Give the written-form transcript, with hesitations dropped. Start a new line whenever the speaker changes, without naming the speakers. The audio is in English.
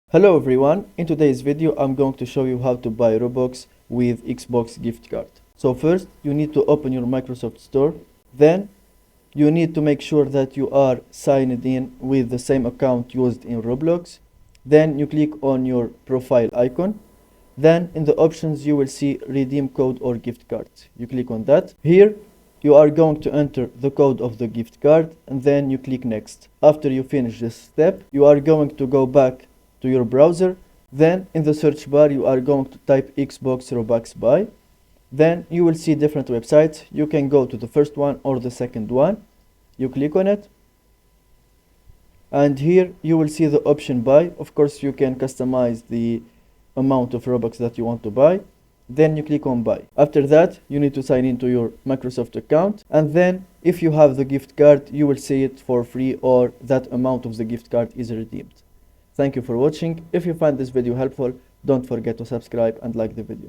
Hello everyone, in today's video I'm going to show you how to buy Robux with Xbox gift card. So first you need to open your Microsoft Store, then you need to make sure that you are signed in with the same account used in Roblox. Then you click on your profile icon. Then in the options you will see redeem code or gift card. You click on that. Here you are going to enter the code of the gift card and then you click next. After you finish this step, you are going to go back to your browser. Then in the search bar you are going to type Xbox Robux buy. Then you will see different websites. You can go to the first one or the second one. You click on it and here you will see the option buy. Of course you can customize the amount of Robux that you want to buy. Then you click on buy. After that you need to sign into your Microsoft account, and then if you have the gift card you will see it for free or that amount of the gift card is redeemed. Thank you for watching. If you find this video helpful, don't forget to subscribe and like the video.